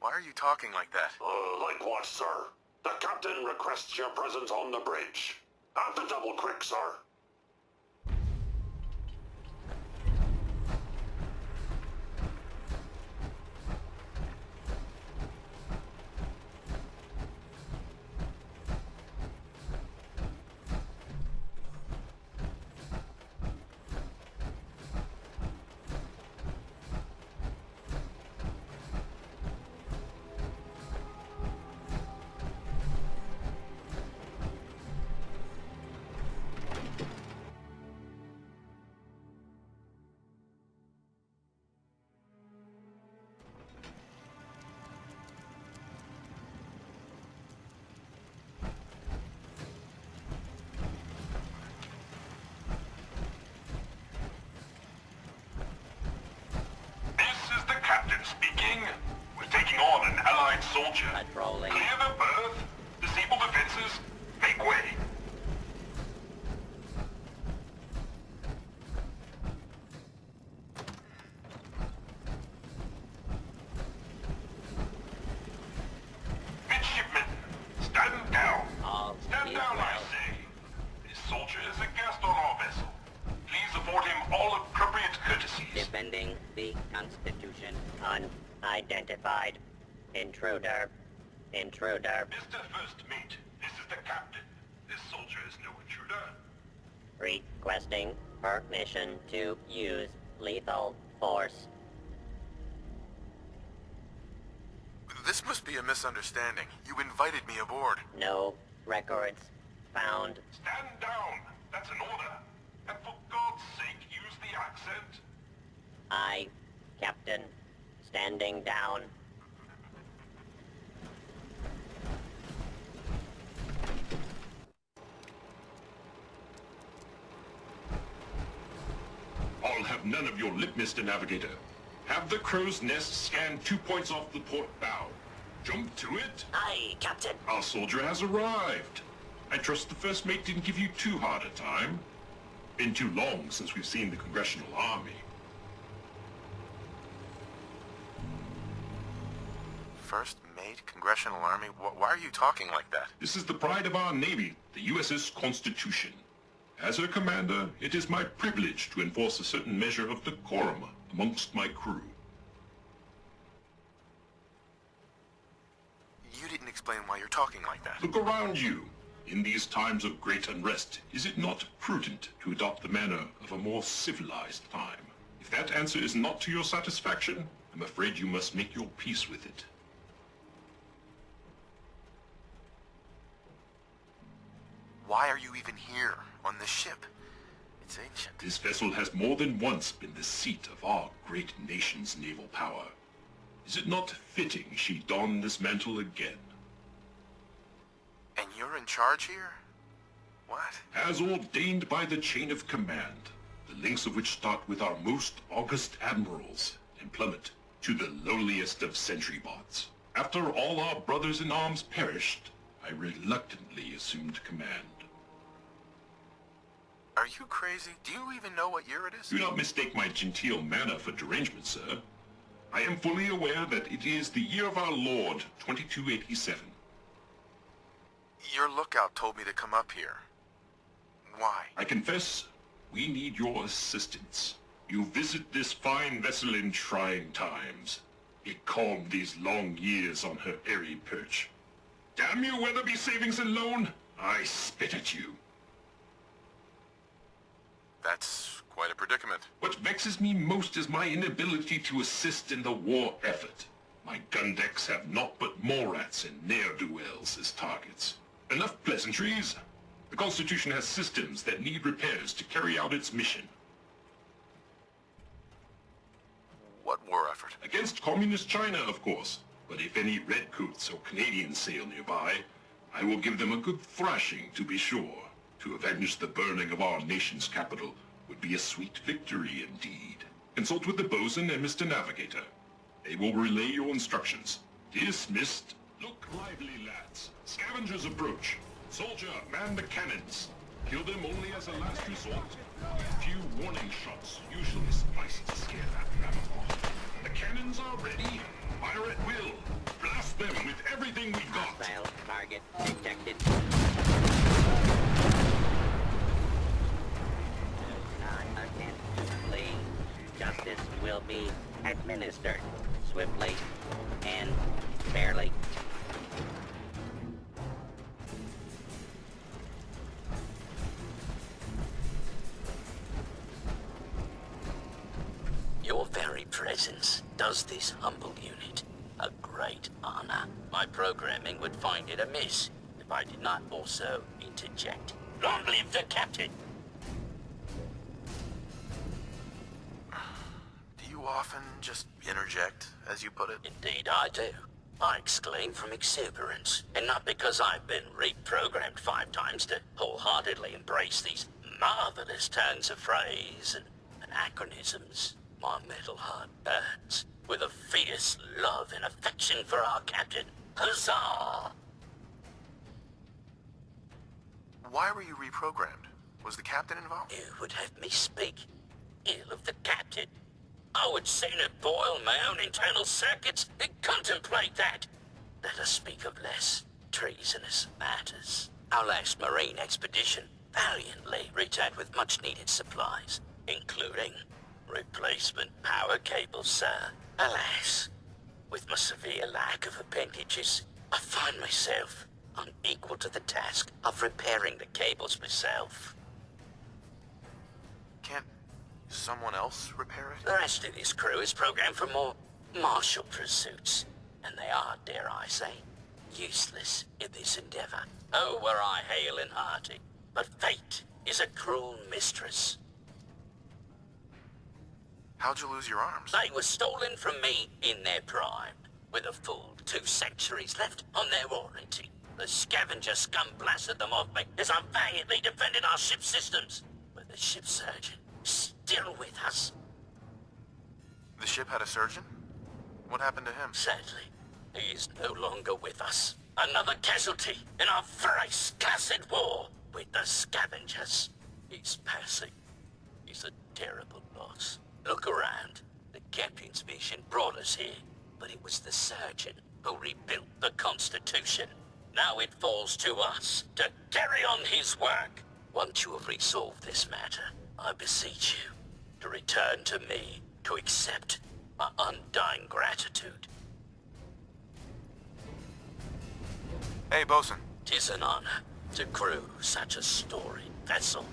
Why are you talking like that? Like what, sir? The captain requests your presence on the bridge. At the double quick, sir. Speaking. We're taking on an Allied soldier. Patrolling. Clear the berth. Disable defenses. Make way. Midshipmen, stand down. Stand down, I say. This soldier is a guest on our vessel. Please afford him all appropriate courtesies. Defending the Constitution. Unidentified. Intruder. Intruder. Mr. First Mate, this is the captain. This soldier is no intruder. Requesting permission to use lethal force. This must be a misunderstanding. You invited me aboard. No records found. Stand down. That's an order. And for God's sake, use the accent. I, Captain, standing down. I'll have none of your lip, Mr. Navigator. Have the crow's nest scan 2 points off the port bow. Jump to it. Aye, Captain. Our soldier has arrived. I trust the first mate didn't give you too hard a time. Been too long since we've seen the Congressional Army. First Mate, Congressional Army? Why are you talking like that? This is the pride of our Navy, the USS Constitution. As her commander, it is my privilege to enforce a certain measure of decorum amongst my crew. You didn't explain why you're talking like that. Look around you. In these times of great unrest, is it not prudent to adopt the manner of a more civilized time? If that answer is not to your satisfaction, I'm afraid you must make your peace with it. Why are you even here, on this ship? It's ancient. This vessel has more than once been the seat of our great nation's naval power. Is it not fitting she don this mantle again? And you're in charge here? What? As ordained by the chain of command, the links of which start with our most august admirals and plummet to the lowliest of sentry bots. After all our brothers in arms perished, I reluctantly assumed command. Are you crazy? Do you even know what year it is? Do not mistake my genteel manner for derangement, sir. I am fully aware that it is the year of our Lord, 2287. Your lookout told me to come up here. Why? I confess, we need your assistance. You visit this fine vessel in trying times. It calmed these long years on her airy perch. Damn you, Weatherby Savings and Loan! I spit at you. That's quite a predicament. What vexes me most is my inability to assist in the war effort. My gun decks have naught but morats and ne'er-do-wells as targets. Enough pleasantries. The Constitution has systems that need repairs to carry out its mission. What war effort? Against Communist China, of course. But if any Redcoats or Canadians sail nearby, I will give them a good thrashing, to be sure. To avenge the burning of our nation's capital would be a sweet victory indeed. Consult with the bosun and Mr. Navigator. They will relay your instructions. Dismissed. Look lively, lads. Scavengers approach. Soldier, man the cannons. Kill them only as a last resort. A few warning shots usually suffice to scare that rabble off. The cannons are ready. Fire at will. them with everything we got. Hostile target detected. Not attempt to flee. Justice will be administered swiftly and fairly. Your very presence does this humble unit a great honor. My programming would find it amiss if I did not also interject. Long live the captain! Do you often just interject, as you put it? Indeed I do. I exclaim from exuberance, and not because I've been reprogrammed 5 times to wholeheartedly embrace these marvelous turns of phrase and anachronisms. My metal heart burns with a fierce love and affection for our captain. Huzzah! Why were you reprogrammed? Was the captain involved? You would have me speak ill of the captain. I would sooner boil my own internal circuits than contemplate that. Let us speak of less treasonous matters. Our last marine expedition valiantly returned with much-needed supplies, including replacement power cables, sir. Alas, with my severe lack of appendages, I find myself unequal to the task of repairing the cables myself. Can't someone else repair it? The rest of this crew is programmed for more martial pursuits, and they are, dare I say, useless in this endeavor. Oh, were I hale and hearty, but fate is a cruel mistress. How'd you lose your arms? They were stolen from me in their prime, with a full 2 centuries left on their warranty. The scavenger scum blasted them off me as I valiantly defended our ship systems, with the ship surgeon still with us. The ship had a surgeon? What happened to him? Sadly, he is no longer with us. Another casualty in our thrice-cursed war with the scavengers. His passing is a terrible loss. Look around. The captain's mission brought us here, but it was the surgeon who rebuilt the Constitution. Now it falls to us to carry on his work. Once you have resolved this matter, I beseech you to return to me to accept my undying gratitude. Hey, bosun. 'Tis an honor to crew such a storied vessel.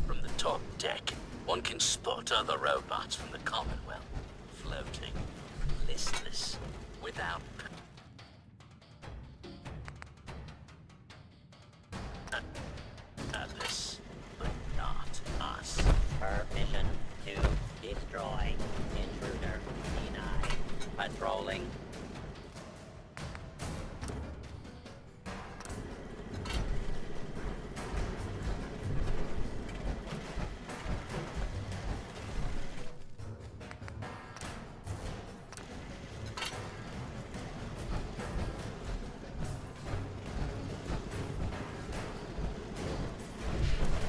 From the top deck, one can spot other robots from the Commonwealth, floating, listless, without others, but not us. Permission to destroy. Intruder denied. Patrolling.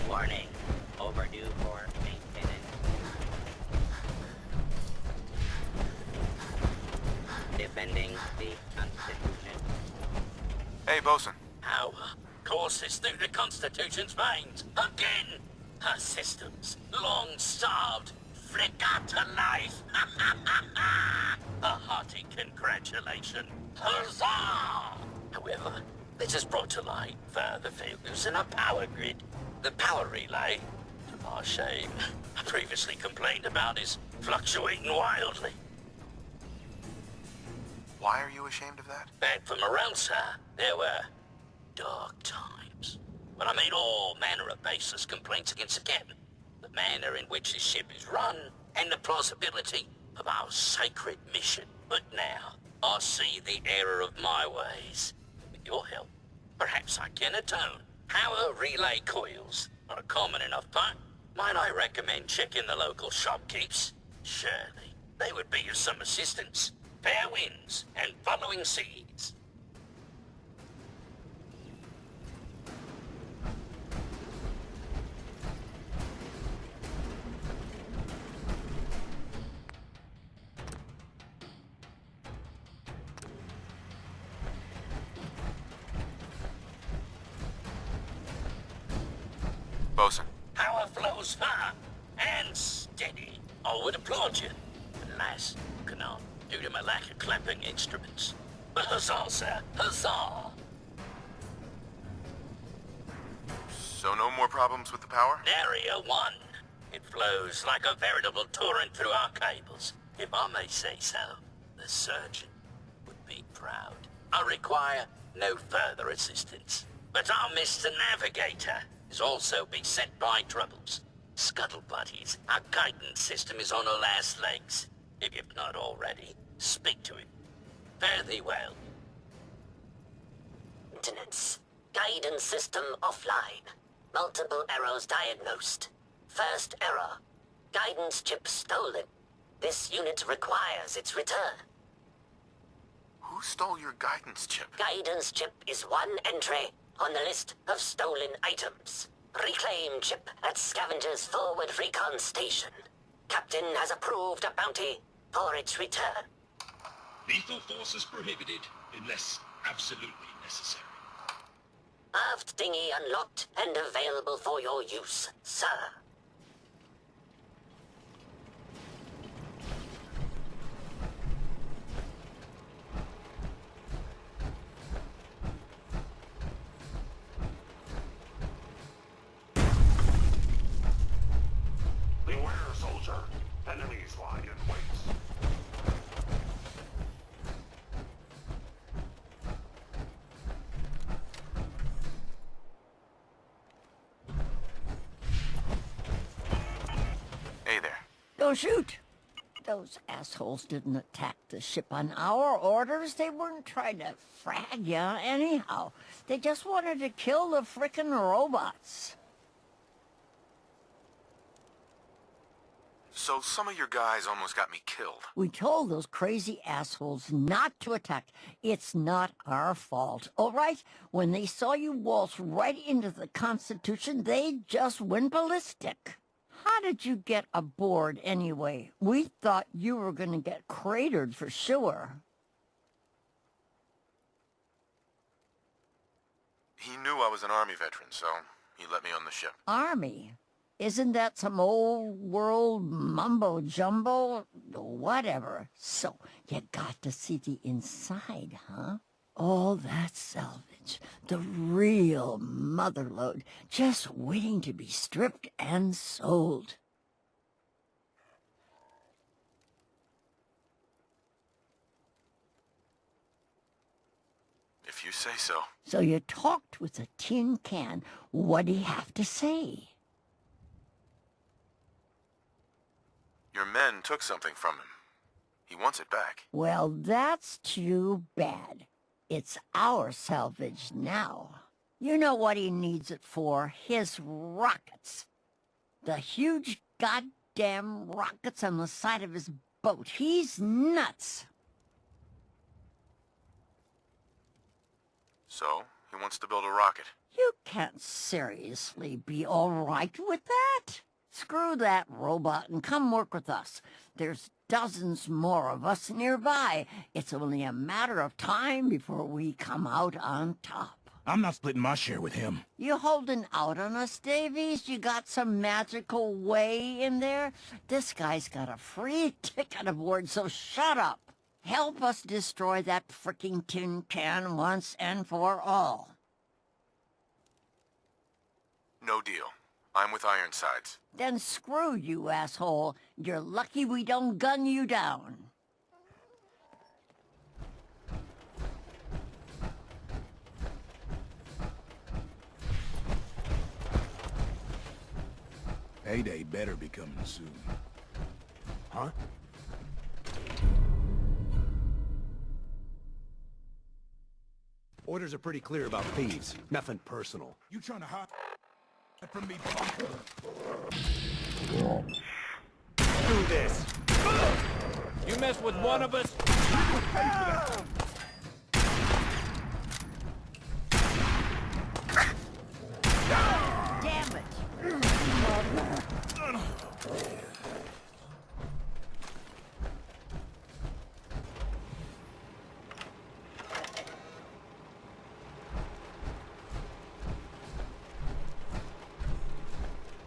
Warning. Overdue for maintenance. Defending the Constitution. Hey, bosun. Our courses through the Constitution's veins. Again! Her systems, long starved, flicker to life. A hearty congratulation. Huzzah! However, this has brought to light further failures in our power grid. The power relay, to our shame, I previously complained about, is fluctuating wildly. Why are you ashamed of that? Back for morale, sir, there were dark times when I made all manner of baseless complaints against the captain, the manner in which his ship is run, and the plausibility of our sacred mission. But now, I see the error of my ways. With your help, perhaps I can atone. Power relay coils are a common enough part. Might I recommend checking the local shopkeepers? Surely, they would be of some assistance. Fair winds and following seas. flows firm and steady. I would applaud you. Alas, cannot, due to my lack of clapping instruments. But huzzah, sir, huzzah! So no more problems with the power? Area 1. It flows like a veritable torrent through our cables. If I may say so, the surgeon would be proud. I require no further assistance. But our Mr. Navigator is also beset by troubles. Scuttle buddies, our guidance system is on her last legs. If you've not already, speak to him. Fare thee well. Maintenance. Guidance system offline. Multiple errors diagnosed. First error. Guidance chip stolen. This unit requires its return. Who stole your guidance chip? Guidance chip is one entry on the list of stolen items. Reclaim chip at Scavenger's Forward Recon Station. Captain has approved a bounty for its return. Lethal force is prohibited unless absolutely necessary. Aft dinghy unlocked and available for your use, sir. Beware, soldier. Enemies lie in wait. Hey there. Don't shoot! Those assholes didn't attack the ship on our orders. They weren't trying to frag ya anyhow. They just wanted to kill the frickin' robots. So some of your guys almost got me killed. We told those crazy assholes not to attack. It's not our fault, all right? When they saw you waltz right into the Constitution, they just went ballistic. How did you get aboard anyway? We thought you were gonna get cratered for sure. He knew I was an Army veteran, so he let me on the ship. Army? Isn't that some old world mumbo-jumbo? Whatever. So, you got to see the inside, huh? All that salvage. The real motherlode. Just waiting to be stripped and sold. If you say so. So you talked with a tin can. What'd he have to say? Your men took something from him. He wants it back. Well, that's too bad. It's our salvage now. You know what he needs it for? His rockets. The huge goddamn rockets on the side of his boat. He's nuts. So, he wants to build a rocket. You can't seriously be all right with that. Screw that robot and come work with us. There's dozens more of us nearby. It's only a matter of time before we come out on top. I'm not splitting my share with him. You holding out on us, Davies? You got some magical way in there? This guy's got a free ticket aboard, so shut up. Help us destroy that fricking tin can once and for all. No deal. I'm with Ironsides. Then screw you, asshole. You're lucky we don't gun you down. Payday better be coming soon. Huh? Orders are pretty clear about thieves. Nothing personal. You trying to hide from me, punk? Do this! You mess with one of us, Damn it!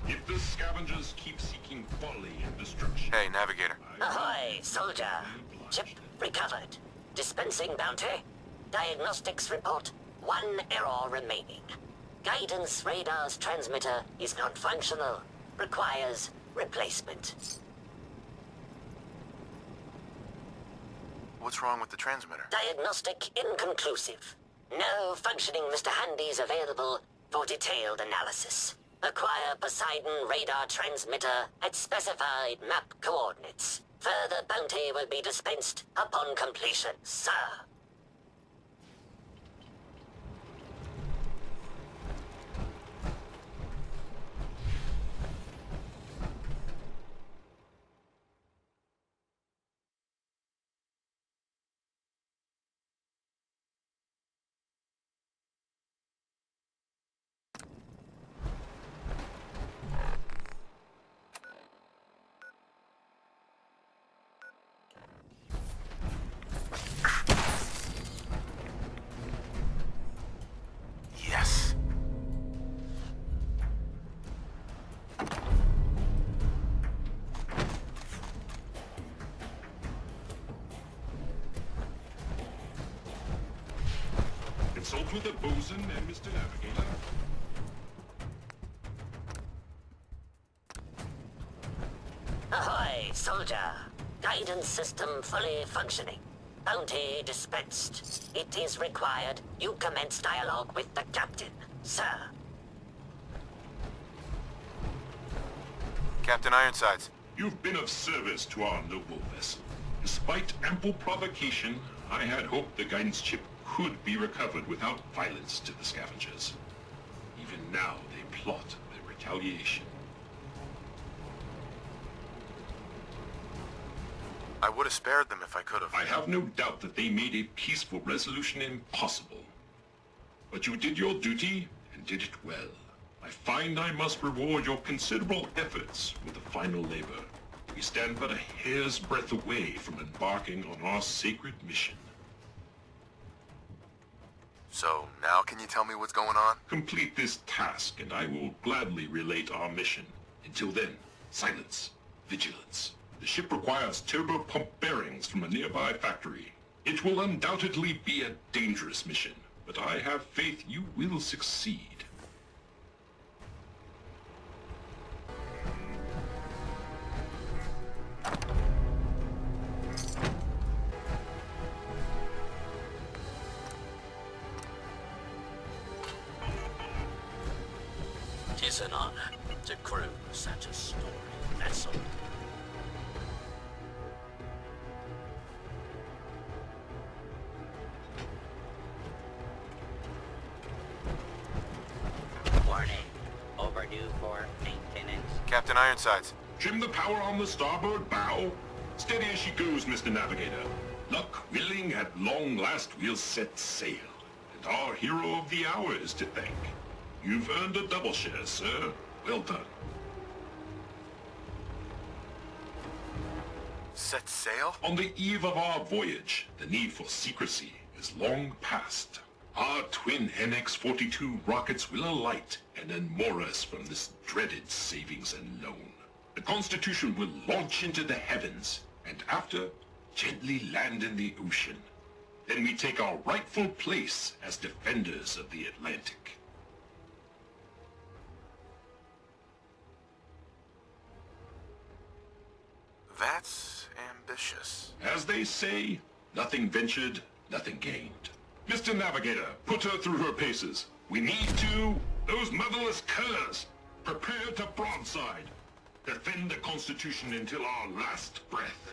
If the scavengers keep seeking folly and destruction. Hey, Navigator. Ahoy, soldier. Chip recovered. Dispensing bounty. Diagnostics report. 1 error remaining. Guidance radar's transmitter is non-functional. Requires replacement. What's wrong with the transmitter? Diagnostic inconclusive. No functioning Mr. Handy's available for detailed analysis. Acquire Poseidon radar transmitter at specified map coordinates. Further bounty will be dispensed upon completion, sir. Yes. Consult with the bosun and Mr. Navigator. Ahoy, soldier. Guidance system fully functioning. Bounty dispensed. It is required you commence dialogue with the captain, sir. Captain Ironsides. You've been of service to our noble vessel. Despite ample provocation, I had hoped the guidance chip could be recovered without violence to the scavengers. Even now, they plot their retaliation. I would have spared them if I could have. I have no doubt that they made a peaceful resolution impossible. But you did your duty, and did it well. I find I must reward your considerable efforts with the final labor. We stand but a hair's breadth away from embarking on our sacred mission. So, now can you tell me what's going on? Complete this task, and I will gladly relate our mission. Until then, silence, vigilance. The ship requires turbo pump bearings from a nearby factory. It will undoubtedly be a dangerous mission, but I have faith you will succeed. Tis an honor to crew such a storied vessel. Warning. Overdue for maintenance. Captain Ironsides. Trim the power on the starboard bow. Steady as she goes, Mr. Navigator. Luck willing, at long last we'll set sail. And our hero of the hour is to thank. You've earned a double share, sir. Well done. Set sail? On the eve of our voyage, the need for secrecy is long past. Our twin NX-42 rockets will alight and unmoor us from this dreaded savings and loan. The Constitution will launch into the heavens, and after, gently land in the ocean. Then we take our rightful place as defenders of the Atlantic. That's ambitious. As they say, nothing ventured, nothing gained. Mr. Navigator, put her through her paces. We need to... Those motherless curs! Prepare to broadside. Defend the Constitution until our last breath.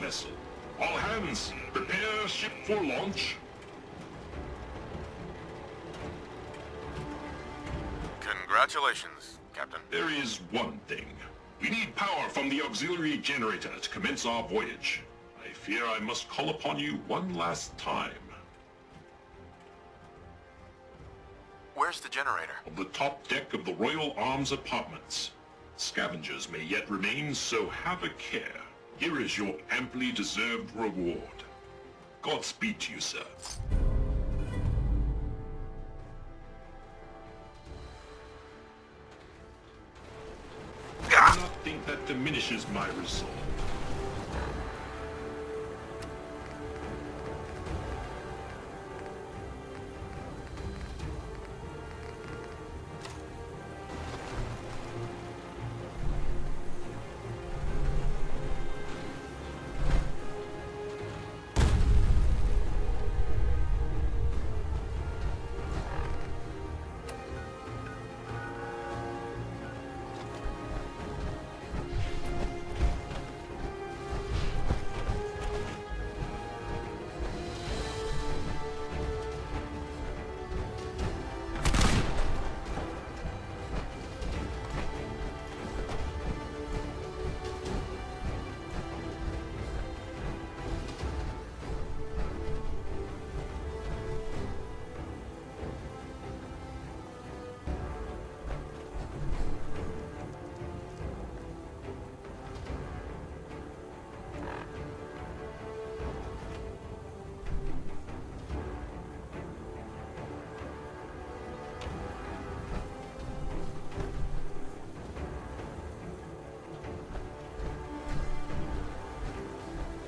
Vessel. All hands, prepare ship for launch. Congratulations, Captain. There is one thing. We need power from the auxiliary generator to commence our voyage. I fear I must call upon you one last time. Where's the generator? On the top deck of the Royal Arms Apartments. Scavengers may yet remain, so have a care. Here is your amply deserved reward. Godspeed to you, sir. think that diminishes my resolve.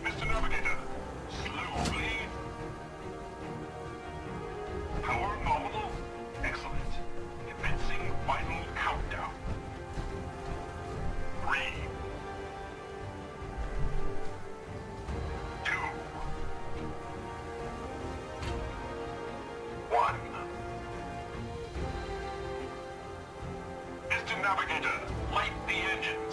Mr. Navigator, slowly. Power nominal. Excellent. Commencing final countdown. 3, 2, 1. Mr. Navigator, light the engine.